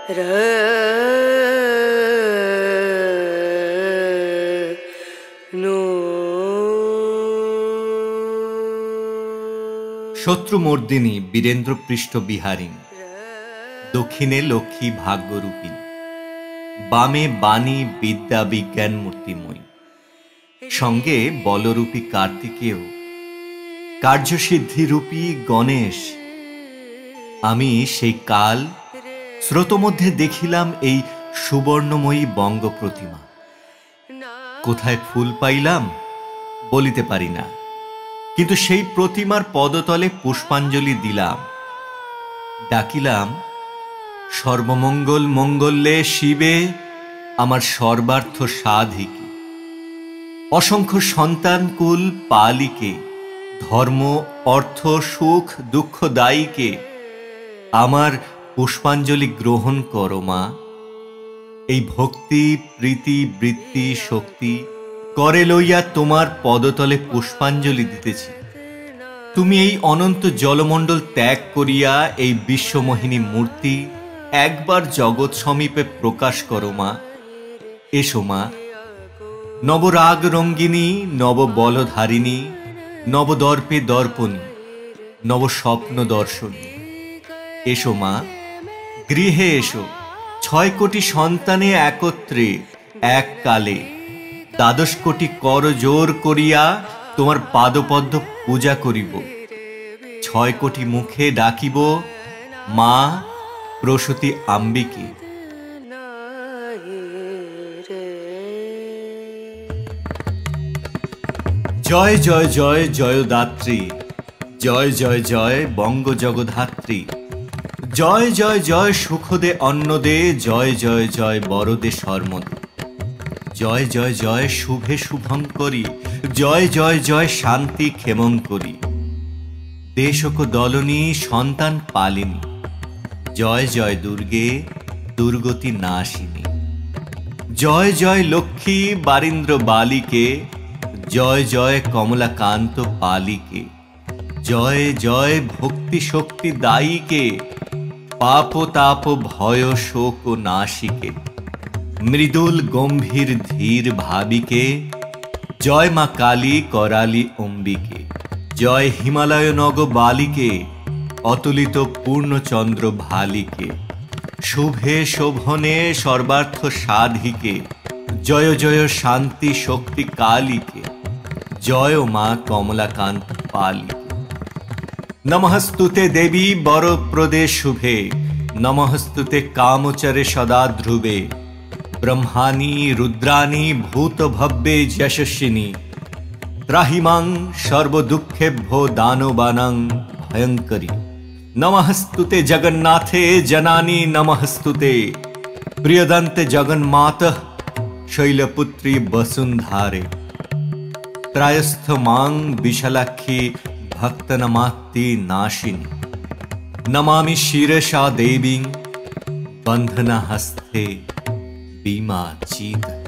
শত্রুমর্দিনী বীরেন্দ্রপৃষ্ঠ বিহারিণী, দক্ষিণে লক্ষ্মী ভাগ্যরূপিণী, বামে বাণী বিদ্যা বিজ্ঞান মূর্তিময়ী, সঙ্গে বলরূপী কার্তিকেয়, কার্যসিদ্ধিরূপী গণেশ। আমি সেই কাল স্রোতমধ্যে দেখিলাম এই সুবর্ণময়ী বঙ্গ প্রতিমা। কোথায় ফুল পাইলাম বলিতে পারি না, কিন্তু সেই প্রতিমার পদতলে পুষ্পাঞ্জলি দিলাম। ডাকিলাম, সর্বমঙ্গল মঙ্গলে শিবে আমার সর্বার্থ সাধিকে, অসংখ্য সন্তানকুল পালিকে, ধর্ম অর্থ সুখ দুঃখ দায়ীকে আমার পুষ্পাঞ্জলি গ্রহণ করো মা। এই ভক্তি প্রীতি বৃত্তি শক্তি করে লইয়া তোমার পদতলে পুষ্পাঞ্জলি দিতেছি। তুমি এই অনন্ত জলমণ্ডল ত্যাগ করিয়া এই বিশ্বমোহিনী মূর্তি একবার জগৎ সমীপে প্রকাশ করো মা। এসো মা, নবরাগ রঙ্গিনী, নব বলধারিণী, নবদর্পে দর্পণী, নব স্বপ্ন দর্শনী। এসো মা, গৃহে এসো। 6 কোটি সন্তানে একত্রে এককালে 12 কোটি কর জোর করিয়া তোমার পাদপদ্ম পূজা করিব। 6 কোটি মুখে ডাকিব, মা প্রসূতি আম্বিকে। জয় জয় জয় জয়দাত্রী, জয় জয় জয় বঙ্গ জগধাত্রী, জয় জয় জয় সুখদে অন্নদে, জয় জয় জয় বরদে শর্মদে, জয় জয় জয় শুভে শুভঙ্করী, জয় জয় জয় শান্তি ক্ষেমঙ্করী, দেশক দলনী সন্তান পালিনী, জয় জয় দুর্গে দুর্গতি নাশিনী, জয় জয় লক্ষ্মী বারীন্দ্র বালিকে, জয় জয় কমলাকান্ত পালিকে, জয় জয় ভক্তি শক্তি দায়ীকে, পাপ তাপ ভয় শোক নাশিকে, মৃদুল গম্ভীর ধীর ভাবিকে, জয় মা কালী করালি অম্বিকে, জয় হিমালয় নগ বালিকে, অতুলিত পূর্ণচন্দ্র ভালিকে, শুভে শোভনে সর্বার্থ সাধিকে, জয় জয় শান্তি শক্তি কালীকে, জয় মা কমলাকান্ত পালিকে। নমস্তুতে দেবী বরপ্রদে শুভে, নমস্তুতে কামচরে সদা ধ্রুবে, ব্রহ্মাণী রুদ্রাণী ভূতভব্যে যশস্বিনী, ত্রাহিমাং সর্বদুঃখেভ্যো দানবানাং ভয়ঙ্করী। নমস্তুতে জগন্নাথে জনানি, নমস্তুতে প্রিয়দন্তে জগন্মাতঃ শৈলপুত্রী বসুন্ধারে, ত্রায়স্থ মাং বিশালাক্ষী ভক্তনমাত্তি নাশিনী। নমামি শিরসা দেবীং বন্ধনা হস্তে বিমাচিত।